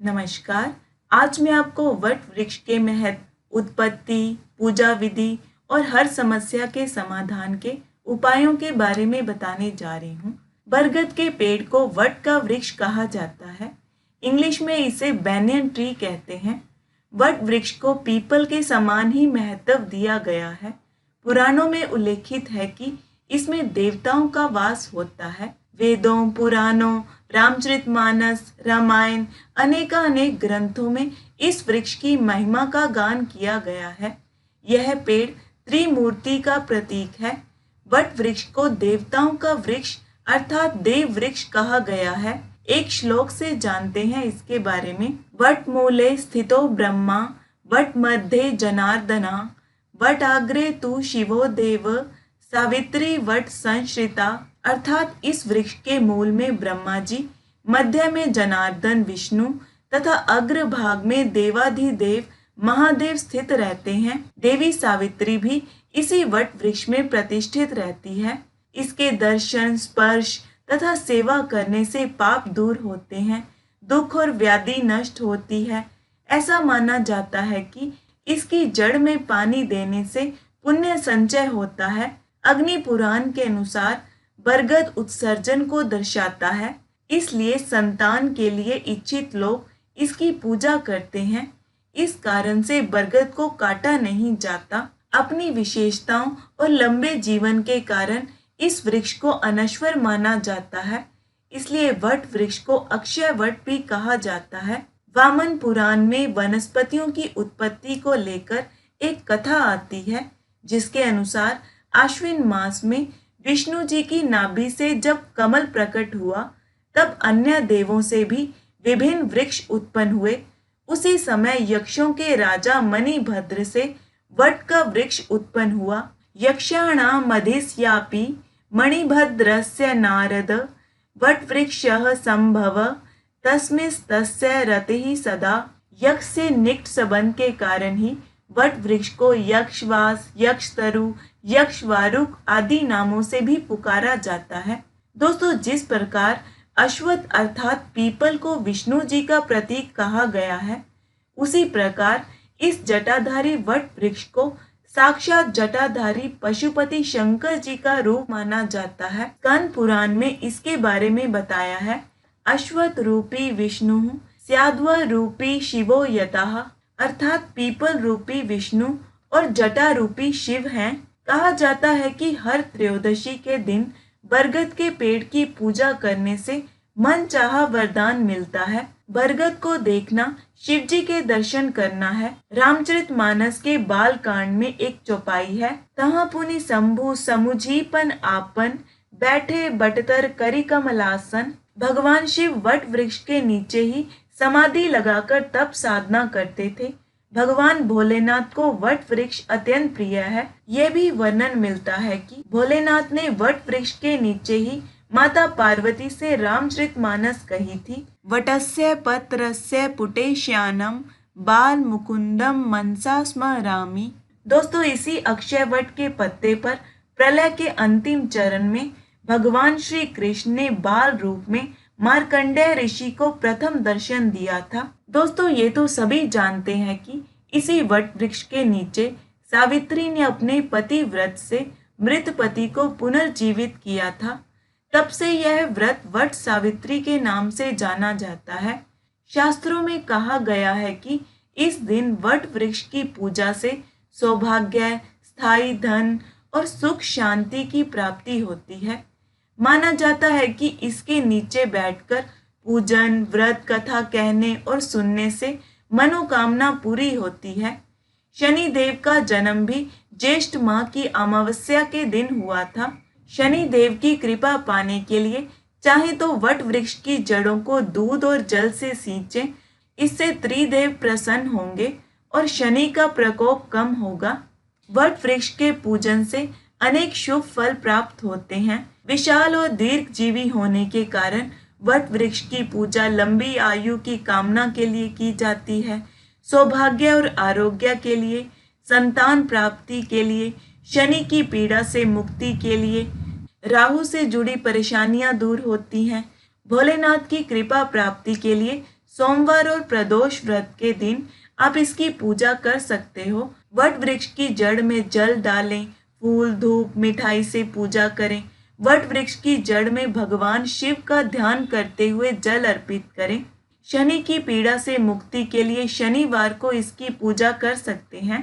नमस्कार। आज मैं आपको वट वृक्ष के महत्व, उत्पत्ति, पूजा विधि और हर समस्या के समाधान के उपायों के बारे में बताने जा रही हूँ। बरगद के पेड़ को वट का वृक्ष कहा जाता है। इंग्लिश में इसे बैनियन ट्री कहते हैं। वट वृक्ष को पीपल के समान ही महत्व दिया गया है। पुराणों में उल्लेखित है कि इसमें देवताओं का वास होता है। वेदों, पुराणों, रामचरितमानस, रामायण, अनेक ग्रंथों में इस वृक्ष की महिमा का गान किया गया है। यह पेड़ त्रिमूर्ति का प्रतीक है। वट वृक्ष को देवताओं का वृक्ष अर्थात देव वृक्ष कहा गया है। एक श्लोक से जानते हैं इसके बारे में। वट मूले स्थितो ब्रह्मा, वट मध्ये जनार्दना, वट आग्रे तु शिवो देव, सावित्री वट संश्रिता। अर्थात इस वृक्ष के मूल में ब्रह्मा जी, मध्य में जनार्दन विष्णु तथा अग्र भाग में देवाधिदेव महादेव स्थित रहते हैं। देवी सावित्री भी इसी वट वृक्ष में प्रतिष्ठित रहती है। इसके दर्शन, स्पर्श तथा सेवा करने से पाप दूर होते हैं, दुख और व्याधि नष्ट होती है। ऐसा माना जाता है कि इसकी जड़ में पानी देने से पुण्य संचय होता है। अग्नि पुराण के अनुसार बरगद उत्सर्जन को दर्शाता है, इसलिए संतान के लिए इच्छित लोग इसकी पूजा करते हैं। इस कारण से बरगद को काटा नहीं जाता। अपनी विशेषताओं और लंबे जीवन के कारण इस वृक्ष को अनश्वर माना जाता है, इसलिए वट वृक्ष को अक्षय वट भी कहा जाता है। वामन पुराण में वनस्पतियों की उत्पत्ति को लेकर एक कथा आती है, जिसके अनुसार आश्विन मास में विष्णु जी की नाभि से जब कमल प्रकट हुआ, तब अन्य देवों से भी विभिन्न वृक्ष उत्पन्न हुए। उसी समय यक्षों के राजा मणिभद्र से वट का वृक्ष उत्पन्न हुआ। यक्षाणाम मधिस्यापि मणिभद्रस्य नारद, वट वृक्षः संभव तस्मिस्तस्य रतिः सदा। यक्ष से निकट संबंध के कारण ही वट वृक्ष को यक्षवास, यक्षतरु, यक्षवारुक आदि नामों से भी पुकारा जाता है। दोस्तों, जिस प्रकार अश्वत्थ अर्थात पीपल को विष्णु जी का प्रतीक कहा गया है, उसी प्रकार इस जटाधारी वट वृक्ष को साक्षात जटाधारी पशुपति शंकर जी का रूप माना जाता है। स्कंद पुराण में इसके बारे में बताया है। अश्वत्थ रूपी विष्णु स्याद्व रूपी शिवो यतः। अर्थात पीपल रूपी विष्णु और जटा रूपी शिव हैं। कहा जाता है कि हर त्रयोदशी के दिन बरगद के पेड़ की पूजा करने से मन चाहा वरदान मिलता है। बरगद को देखना शिव जी के दर्शन करना है। रामचरितमानस के बाल कांड में एक चौपाई है। तहाँ पुनि शंभु समुझीपन आपन, बैठे बटतर करी कमलासन। भगवान शिव वट वृक्ष के नीचे ही समाधि लगाकर तप साधना करते थे। भगवान भोलेनाथ को वट वृक्ष अत्यंत प्रिय है। यह भी वर्णन मिलता है कि भोलेनाथ ने वट वृक्ष के नीचे ही माता पार्वती से रामचरितमानस कही थी। वटस्य पत्रस्य पुटेश्यानम, बाल मुकुंदम मनसा स्मरामि। दोस्तों, इसी अक्षय वट के पत्ते पर प्रलय के अंतिम चरण में भगवान श्री कृष्ण ने बाल रूप में मार्कंडेय ऋषि को प्रथम दर्शन दिया था। दोस्तों, ये तो सभी जानते हैं कि इसी वट वृक्ष के नीचे सावित्री ने अपने पति व्रत से मृत पति को पुनर्जीवित किया था। तब से यह व्रत वट सावित्री के नाम से जाना जाता है। शास्त्रों में कहा गया है कि इस दिन वट वृक्ष की पूजा से सौभाग्य, स्थायी धन और सुख शांति की प्राप्ति होती है। माना जाता है कि इसके नीचे बैठकर पूजन, व्रत, कथा कहने और सुनने से मनोकामना पूरी होती है। शनि देव का जन्म भी ज्येष्ठ माह की अमावस्या के दिन हुआ था। शनि देव की कृपा पाने के लिए चाहे तो वट वृक्ष की जड़ों को दूध और जल से सींचें। इससे त्रिदेव प्रसन्न होंगे और शनि का प्रकोप कम होगा। वट वृक्ष के पूजन से अनेक शुभ फल प्राप्त होते हैं। विशाल और दीर्घजीवी होने के कारण वट वृक्ष की पूजा लंबी आयु की कामना के लिए की जाती है, सौभाग्य और आरोग्य के लिए, संतान प्राप्ति के लिए, शनि की पीड़ा से मुक्ति के लिए, राहु से जुड़ी परेशानियां दूर होती हैं, भोलेनाथ की कृपा प्राप्ति के लिए सोमवार और प्रदोष व्रत के दिन आप इसकी पूजा कर सकते हो। वट वृक्ष की जड़ में जल डालें, फूल, धूप, मिठाई से पूजा करें। वट वृक्ष की जड़ में भगवान शिव का ध्यान करते हुए जल अर्पित करें। शनि की पीड़ा से मुक्ति के लिए शनिवार को इसकी पूजा कर सकते हैं।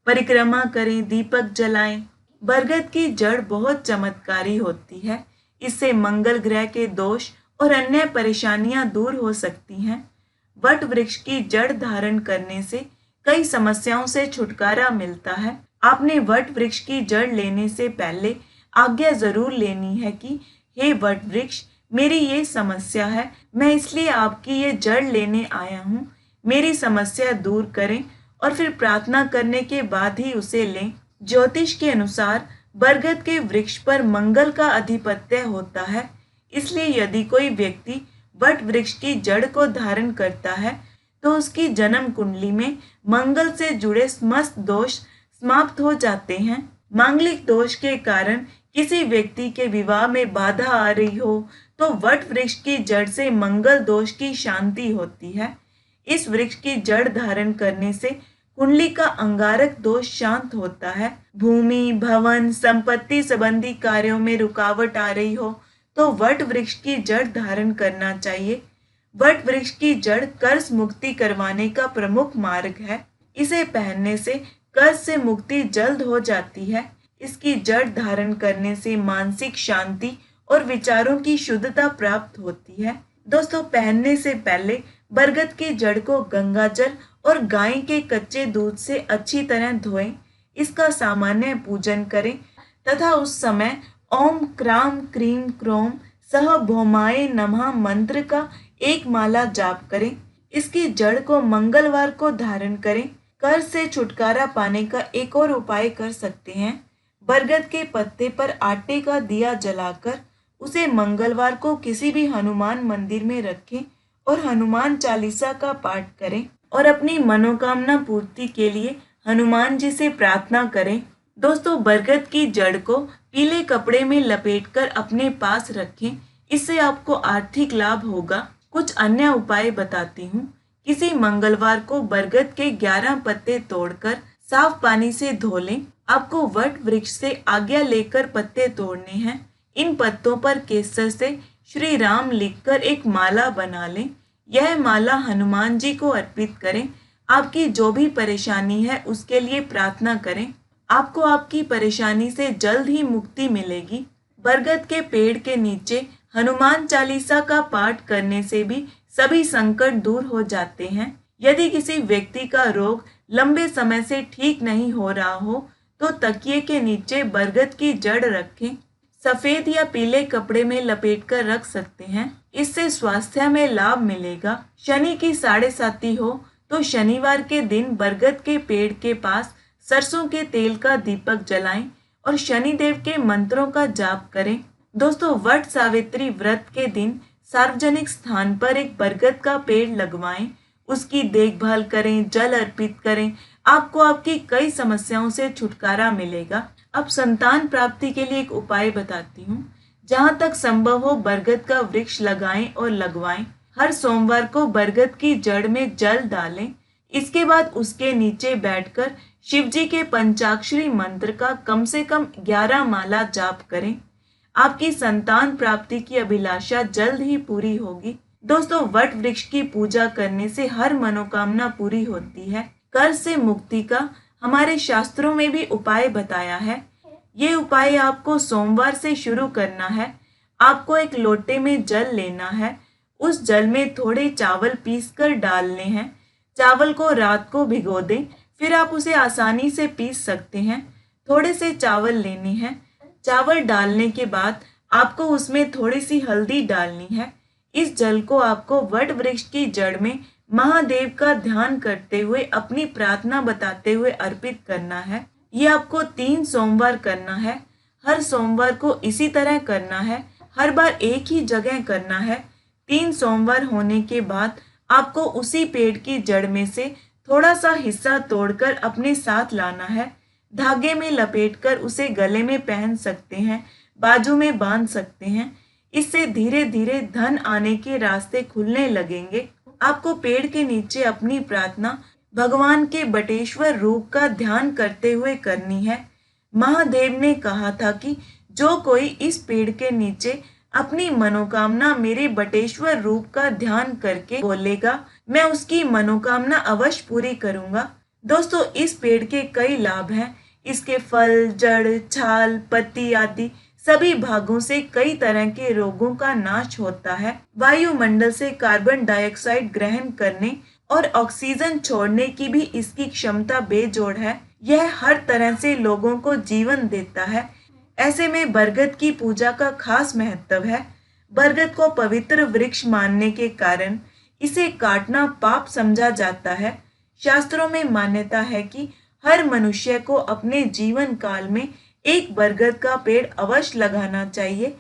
परिक्रमा करें, दीपक जलाएं। बरगद की जड़ बहुत चमत्कारी होती है। इससे मंगल ग्रह के दोष और अन्य परेशानियां दूर हो सकती हैं। वट वृक्ष की जड़ धारण करने से कई समस्याओं से छुटकारा मिलता है। आपने वट वृक्ष की जड़ लेने से पहले आज्ञा जरूर लेनी है कि हे वट वृक्ष, मेरी ये समस्या है, मैं इसलिए आपकी ये जड़ लेने आया हूँ, मेरी समस्या दूर करें, और फिर प्रार्थना करने के बाद ही उसे लें। ज्योतिष के अनुसार बरगद के वृक्ष पर मंगल का अधिपत्य होता है, इसलिए यदि कोई व्यक्ति वट वृक्ष की जड़ को धारण करता है तो उसकी जन्म कुंडली में मंगल से जुड़े समस्त दोष समाप्त हो जाते हैं। मांगलिक दोष के कारण किसी व्यक्ति के विवाह में बाधा आ रही हो तो वट वृक्ष की जड़ से मंगल दोष की शांति होती है। इस वृक्ष की जड़ धारण करने से कुंडली का अंगारक दोष शांत होता है। भूमि, भवन, संपत्ति संबंधी कार्यों में रुकावट आ रही हो तो वट वृक्ष की जड़ धारण करना चाहिए। वट वृक्ष की जड़ कर्ज मुक्ति करवाने का प्रमुख मार्ग है। इसे पहनने से कर्ज से मुक्ति जल्द हो जाती है। इसकी जड़ धारण करने से मानसिक शांति और विचारों की शुद्धता प्राप्त होती है। दोस्तों, पहनने से पहले बरगद की जड़ को गंगाजल और गाय के कच्चे दूध से अच्छी तरह धोएं। इसका सामान्य पूजन करें तथा उस समय ओम क्राम क्रीम क्रोम सह भौमाय नमः मंत्र का एक माला जाप करें। इसकी जड़ को मंगलवार को धारण करें। कर्ज से छुटकारा पाने का एक और उपाय कर सकते हैं। बरगद के पत्ते पर आटे का दिया जलाकर उसे मंगलवार को किसी भी हनुमान मंदिर में रखें और हनुमान चालीसा का पाठ करें और अपनी मनोकामना पूर्ति के लिए हनुमान जी से प्रार्थना करें। दोस्तों, बरगद की जड़ को पीले कपड़े में लपेटकर अपने पास रखें, इससे आपको आर्थिक लाभ होगा। कुछ अन्य उपाय बताती हूँ। किसी मंगलवार को बरगद के 11 पत्ते तोड़कर साफ पानी से धो लें। आपको वट वृक्ष से आज्ञा लेकर पत्ते तोड़ने हैं। इन पत्तों पर केसर से श्री राम लिखकर एक माला बना लें। यह माला हनुमान जी को अर्पित करें। आपकी जो भी परेशानी है उसके लिए प्रार्थना करें। आपको आपकी परेशानी से जल्द ही मुक्ति मिलेगी। बरगद के पेड़ के नीचे हनुमान चालीसा का पाठ करने से भी सभी संकट दूर हो जाते हैं। यदि किसी व्यक्ति का रोग लंबे समय से ठीक नहीं हो रहा हो तो तकिए के नीचे बरगद की जड़ रखें। सफेद या पीले कपड़े में लपेटकर रख सकते हैं। इससे स्वास्थ्य में लाभ मिलेगा। शनि की 7.5 हो तो शनिवार के दिन बरगद के पेड़ के पास सरसों के तेल का दीपक जलाएं और शनिदेव के मंत्रों का जाप करें। दोस्तों, वट सावित्री व्रत के दिन सार्वजनिक स्थान पर एक बरगद का पेड़ लगवाएं, उसकी देखभाल करें, जल अर्पित करें। आपको आपकी कई समस्याओं से छुटकारा मिलेगा। अब संतान प्राप्ति के लिए एक उपाय बताती हूँ। जहाँ तक संभव हो बरगद का वृक्ष लगाएं और लगवाएं। हर सोमवार को बरगद की जड़ में जल डालें। इसके बाद उसके नीचे बैठकर शिव जी के पंचाक्षरी मंत्र का कम से कम 11 माला जाप करें। आपकी संतान प्राप्ति की अभिलाषा जल्द ही पूरी होगी। दोस्तों, वट वृक्ष की पूजा करने से हर मनोकामना पूरी होती है। कर्ज से मुक्ति का हमारे शास्त्रों में भी उपाय बताया है। ये उपाय आपको सोमवार से शुरू करना है। आपको एक लोटे में जल लेना है। उस जल में थोड़े चावल पीसकर डालने हैं। चावल को रात को भिगो दें, फिर आप उसे आसानी से पीस सकते हैं। थोड़े से चावल लेने हैं। चावल डालने के बाद आपको उसमें थोड़ी सी हल्दी डालनी है। इस जल को आपको वट वृक्ष की जड़ में महादेव का ध्यान करते हुए अपनी प्रार्थना बताते हुए अर्पित करना है। ये आपको 3 सोमवार करना है। हर सोमवार को इसी तरह करना है। हर बार एक ही जगह करना है। 3 सोमवार होने के बाद आपको उसी पेड़ की जड़ में से थोड़ा सा हिस्सा तोड़कर अपने साथ लाना है। धागे में लपेटकर उसे गले में पहन सकते हैं, बाजू में बांध सकते हैं। इससे धीरे धीरे धन आने के रास्ते खुलने लगेंगे। आपको पेड़ के नीचे अपनी प्रार्थना भगवान के बटेश्वर रूप का ध्यान करते हुए करनी है। महादेव ने कहा था कि जो कोई इस पेड़ के नीचे अपनी मनोकामना मेरे बटेश्वर रूप का ध्यान करके बोलेगा, मैं उसकी मनोकामना अवश्य पूरी करूंगा। दोस्तों, इस पेड़ के कई लाभ हैं। इसके फल, जड़, छाल, पत्ती आदि सभी भागों से कई तरह के रोगों का नाश होता है। वायुमंडल से कार्बन डाइऑक्साइड ग्रहण करने और ऑक्सीजन छोड़ने की भी इसकी क्षमता बेजोड़ है। यह हर तरह से लोगों को जीवन देता है। ऐसे में बरगद की पूजा का खास महत्व है। बरगद को पवित्र वृक्ष मानने के कारण इसे काटना पाप समझा जाता है। शास्त्रों में मान्यता है कि हर मनुष्य को अपने जीवन काल में एक बरगद का पेड़ अवश्य लगाना चाहिए।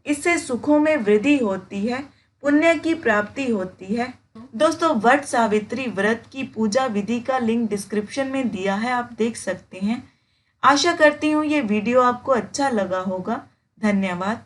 इससे सुखों में वृद्धि होती है, पुण्य की प्राप्ति होती है। दोस्तों, वट सावित्री व्रत की पूजा विधि का लिंक डिस्क्रिप्शन में दिया है, आप देख सकते हैं। आशा करती हूँ ये वीडियो आपको अच्छा लगा होगा। धन्यवाद।